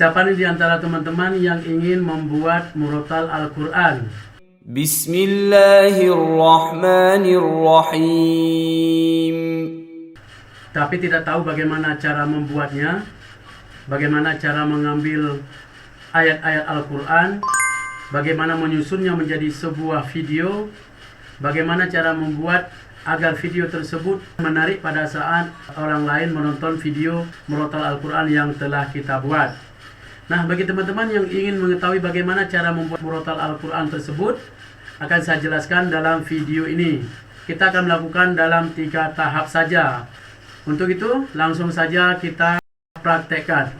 Siapa nih di antara teman-teman yang ingin membuat murotal Al-Quran? Bismillahirrahmanirrahim. Tapi tidak tahu bagaimana cara membuatnya, bagaimana cara mengambil ayat-ayat Al-Quran, bagaimana menyusunnya menjadi sebuah video, bagaimana cara membuat agar video tersebut menarik pada saat orang lain menonton video murotal Al-Quran yang telah kita buat. Nah, bagi teman-teman yang ingin mengetahui bagaimana cara membuat murotal Al-Quran tersebut, akan saya jelaskan dalam video ini. Kita akan melakukan dalam 3 tahap saja. Untuk itu, langsung saja kita praktekkan.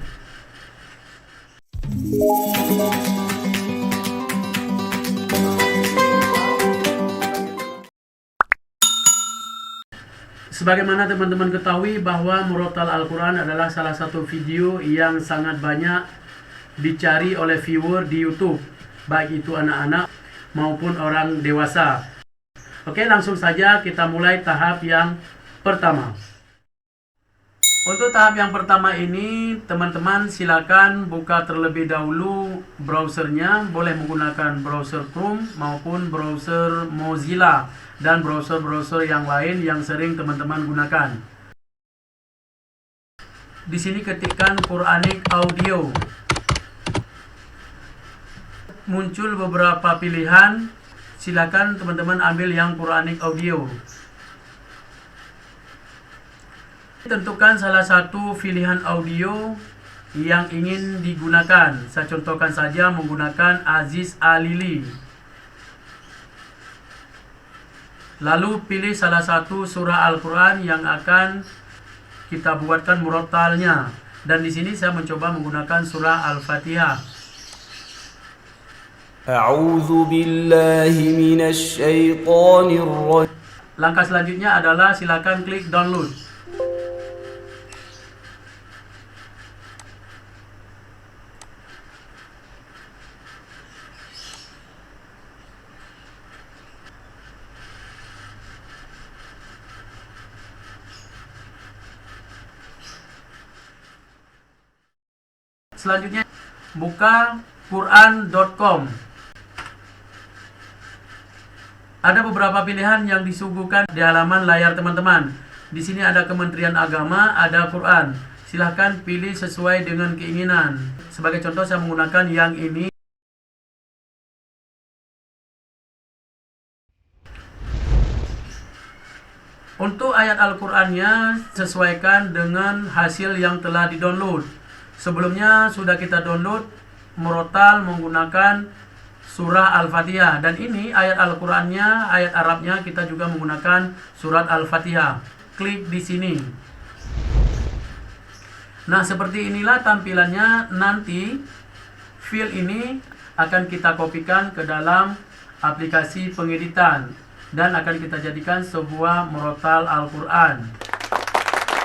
Sebagaimana teman-teman ketahui bahwa murotal Al-Quran adalah salah satu video yang sangat banyak dicari oleh viewer di YouTube, baik itu anak-anak maupun orang dewasa. Oke, langsung saja kita mulai tahap yang pertama. Untuk tahap yang pertama ini, teman-teman silakan buka terlebih dahulu browsernya. Boleh menggunakan browser Chrome maupun browser Mozilla dan browser-browser yang lain yang sering teman-teman gunakan. Di sini ketikkan Quranic Audio. Muncul beberapa pilihan, silakan teman-teman ambil yang Quranic Audio. Tentukan salah satu pilihan audio yang ingin digunakan. Saya contohkan saja menggunakan Aziz Alili. Lalu pilih salah satu surah Al-Quran yang akan kita buatkan murotalnya. Dan di sini saya mencoba menggunakan surah Al-Fatihah. A'udzu billahi minasy syaithanir rajim. Langkah selanjutnya adalah silakan klik download. Selanjutnya buka Quran.com. Ada beberapa pilihan yang disuguhkan di halaman layar teman-teman. Di sini ada Kementerian Agama, ada Quran. Silahkan pilih sesuai dengan keinginan. Sebagai contoh saya menggunakan yang ini. Untuk ayat Al-Qurannya sesuaikan dengan hasil yang telah di-download. Sebelumnya sudah kita download murotal menggunakan surah Al-Fatihah, dan ini ayat Al-Qur'annya, ayat Arabnya kita juga menggunakan surat Al-Fatihah. Klik di sini. Nah, seperti inilah tampilannya. Nanti file ini akan kita kopikan ke dalam aplikasi pengeditan dan akan kita jadikan sebuah murotal Al-Qur'an.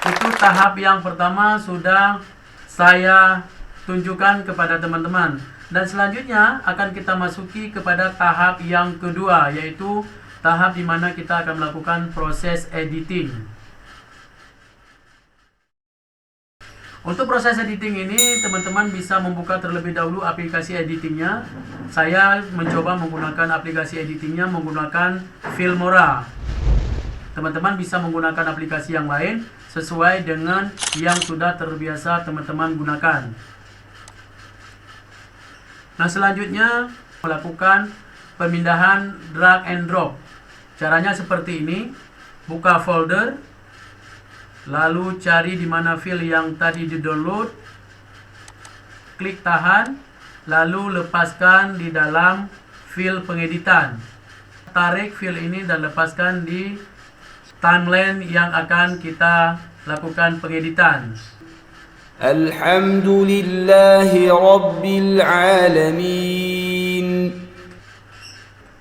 Itu tahap yang pertama sudah saya tunjukkan kepada teman-teman. Dan selanjutnya akan kita masuki kepada tahap yang kedua, yaitu tahap di mana kita akan melakukan proses editing. Untuk proses editing ini, teman-teman bisa membuka terlebih dahulu aplikasi editingnya. Saya mencoba menggunakan aplikasi editingnya menggunakan Filmora. Teman-teman bisa menggunakan aplikasi yang lain sesuai dengan yang sudah terbiasa teman-teman gunakan. Nah, selanjutnya melakukan pemindahan drag and drop. Caranya seperti ini. Buka folder, lalu cari di mana file yang tadi di-download. Klik tahan, lalu lepaskan di dalam file pengeditan. Tarik file ini dan lepaskan di timeline yang akan kita lakukan pengeditan. Alhamdulillahi Rabbil Alamin.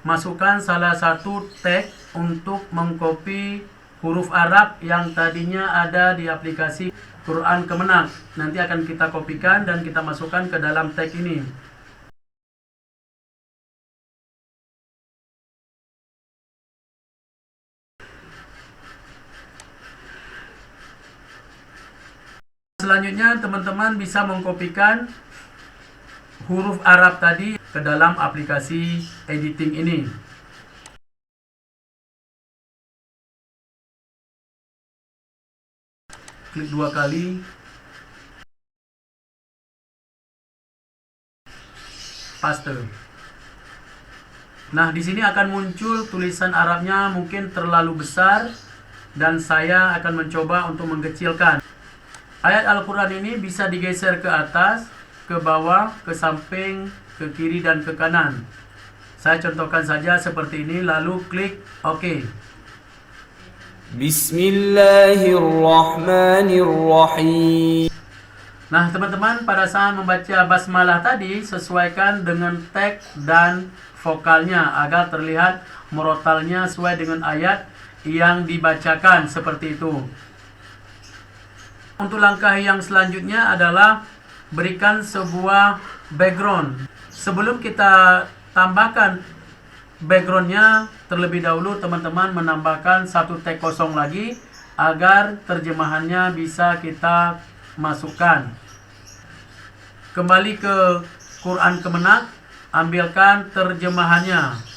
Masukkan salah satu tag untuk mengcopy huruf Arab yang tadinya ada di aplikasi Quran Kemenang. Nanti akan kita kopikan dan kita masukkan ke dalam tag ini. Selanjutnya teman-teman bisa mengkopikan huruf Arab tadi ke dalam aplikasi editing ini. Klik 2 kali. Paste. Nah, di sini akan muncul tulisan Arabnya mungkin terlalu besar dan saya akan mencoba untuk mengkecilkan. Ayat Al-Quran ini bisa digeser ke atas, ke bawah, ke samping, ke kiri dan ke kanan. Saya contohkan saja seperti ini, lalu klik OK. Bismillahirrahmanirrahim. Nah, teman-teman, pada saat membaca basmalah tadi, sesuaikan dengan teks dan vokalnya agar terlihat murotalnya sesuai dengan ayat yang dibacakan, seperti itu. Untuk langkah yang selanjutnya adalah berikan sebuah background. Sebelum kita tambahkan backgroundnya, terlebih dahulu teman-teman menambahkan satu teks kosong lagi agar terjemahannya bisa kita masukkan. Kembali ke Quran Kemenak, ambilkan terjemahannya.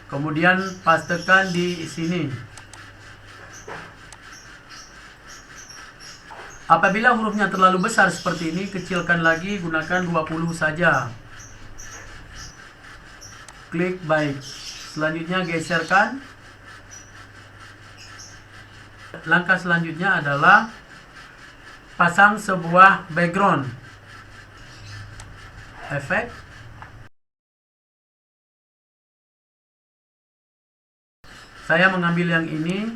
Kemudian pastekan di sini. Apabila hurufnya terlalu besar seperti ini, kecilkan lagi, gunakan 20 saja. Klik baik. Selanjutnya geserkan. Langkah selanjutnya adalah pasang sebuah background. Efek. Saya mengambil yang ini.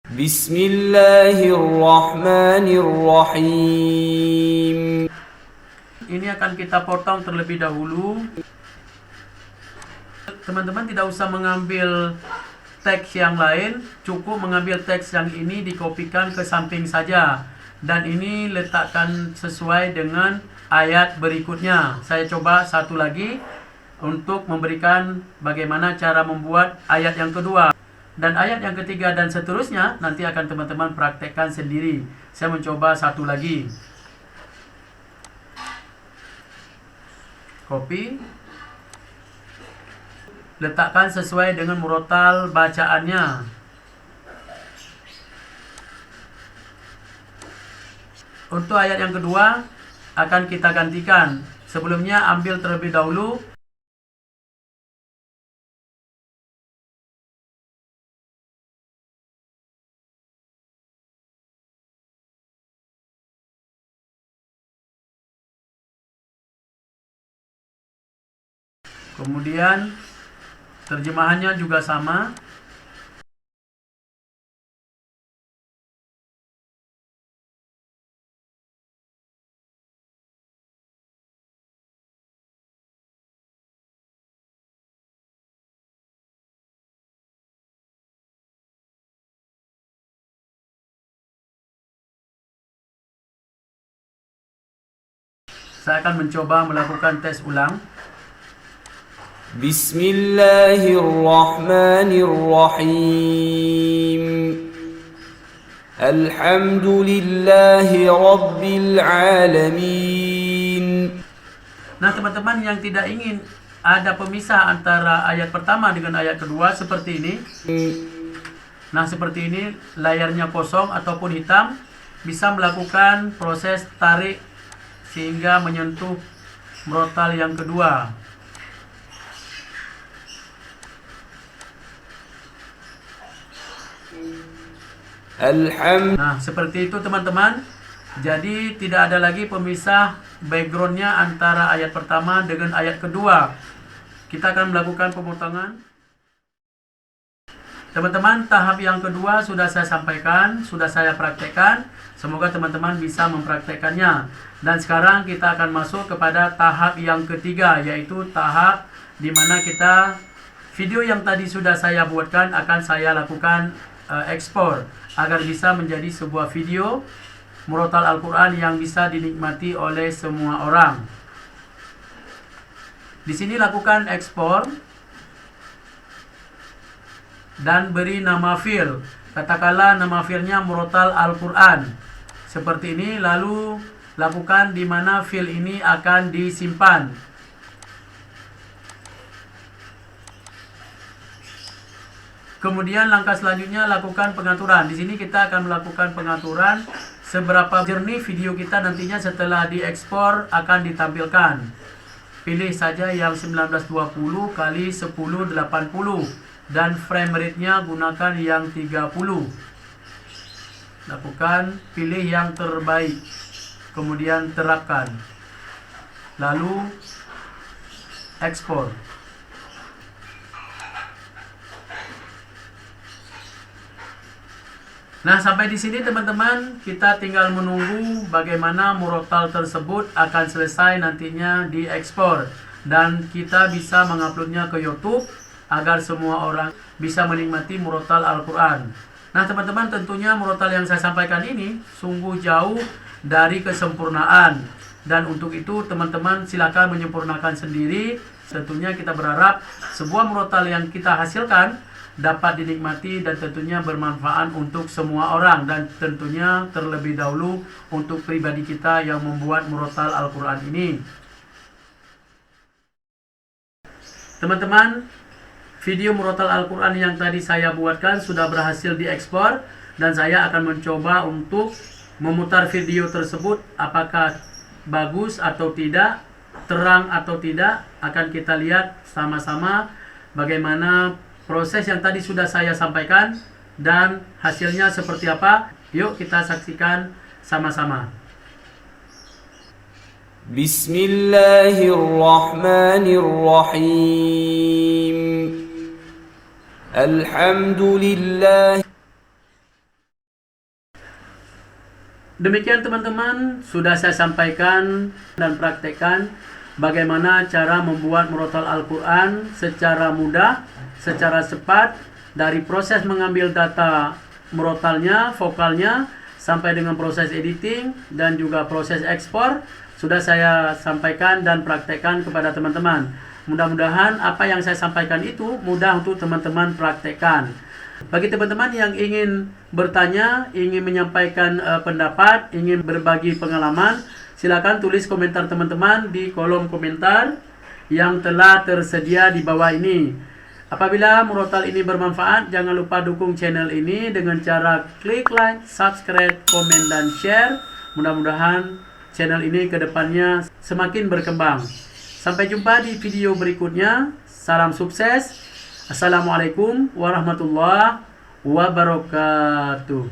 Bismillahirrahmanirrahim. Ini akan kita potong terlebih dahulu. Teman-teman tidak usah mengambil teks yang lain, cukup mengambil teks yang ini dikopikan ke samping saja. Dan ini letakkan sesuai dengan ayat berikutnya. Saya coba satu lagi untuk memberikan bagaimana cara membuat ayat yang kedua. Dan ayat yang ketiga dan seterusnya nanti akan teman-teman praktekkan sendiri. Saya mencoba satu lagi. Copy. Letakkan sesuai dengan murotal bacaannya. Untuk ayat yang kedua akan kita gantikan. Sebelumnya ambil terlebih dahulu. Kemudian terjemahannya juga sama. Saya akan mencoba melakukan tes ulang. Bismillahirrahmanirrahim. Alhamdulillahi Rabbil Alamin. Nah, teman-teman yang tidak ingin ada pemisah antara ayat pertama dengan ayat kedua seperti ini. Nah, seperti ini layarnya kosong ataupun hitam, bisa melakukan proses tarik sehingga menyentuh murotal yang kedua. Nah, seperti itu teman-teman. Jadi tidak ada lagi pemisah backgroundnya antara ayat pertama dengan ayat kedua. Kita akan melakukan pemotongan. Teman-teman, tahap yang kedua sudah saya sampaikan, sudah saya praktekkan. Semoga teman-teman bisa mempraktekannya. Dan sekarang kita akan masuk kepada tahap yang ketiga, yaitu tahap di mana kita video yang tadi sudah saya buatkan akan saya lakukan ekspor agar bisa menjadi sebuah video murotal Al-Quran yang bisa dinikmati oleh semua orang. Di sini lakukan ekspor dan beri nama file. Katakanlah nama filenya Murotal Al-Quran. Seperti ini, lalu lakukan di mana file ini akan disimpan. Kemudian langkah selanjutnya lakukan pengaturan. Di sini kita akan melakukan pengaturan seberapa jernih video kita nantinya setelah diekspor akan ditampilkan. Pilih saja yang 1920 kali 1080 dan frame rate-nya gunakan yang 30. Lakukan, pilih yang terbaik. Kemudian terapkan. Lalu ekspor. Nah, sampai di sini teman-teman, kita tinggal menunggu bagaimana murotal tersebut akan selesai nantinya diekspor dan kita bisa menguploadnya ke YouTube agar semua orang bisa menikmati murotal Al-Quran. Nah, teman-teman, tentunya murotal yang saya sampaikan ini sungguh jauh dari kesempurnaan dan untuk itu teman-teman silakan menyempurnakan sendiri. Tentunya kita berharap sebuah murotal yang kita hasilkan dapat dinikmati dan tentunya bermanfaat untuk semua orang dan tentunya terlebih dahulu untuk pribadi kita yang membuat murotal Al-Quran ini. Teman-teman, video murotal Al-Quran yang tadi saya buatkan sudah berhasil diekspor dan saya akan mencoba untuk memutar video tersebut apakah bagus atau tidak, terang atau tidak, akan kita lihat sama-sama bagaimana proses yang tadi sudah saya sampaikan dan hasilnya seperti apa. Yuk kita saksikan sama-sama. Bismillahirrahmanirrahim. Alhamdulillah. Demikian teman-teman, sudah saya sampaikan dan praktekkan bagaimana cara membuat murotal Al-Quran secara mudah, secara cepat, dari proses mengambil data murotalnya, vokalnya, sampai dengan proses editing dan juga proses ekspor sudah saya sampaikan dan praktekkan kepada teman-teman. Mudah-mudahan apa yang saya sampaikan itu mudah untuk teman-teman praktekkan. Bagi teman-teman yang ingin bertanya, ingin menyampaikan pendapat, ingin berbagi pengalaman, silakan tulis komentar teman-teman di kolom komentar yang telah tersedia di bawah ini. Apabila murotal ini bermanfaat, jangan lupa dukung channel ini dengan cara klik like, subscribe, komen, dan share. Mudah-mudahan channel ini ke depannya semakin berkembang. Sampai jumpa di video berikutnya. Salam sukses. Assalamualaikum warahmatullahi wabarakatuh.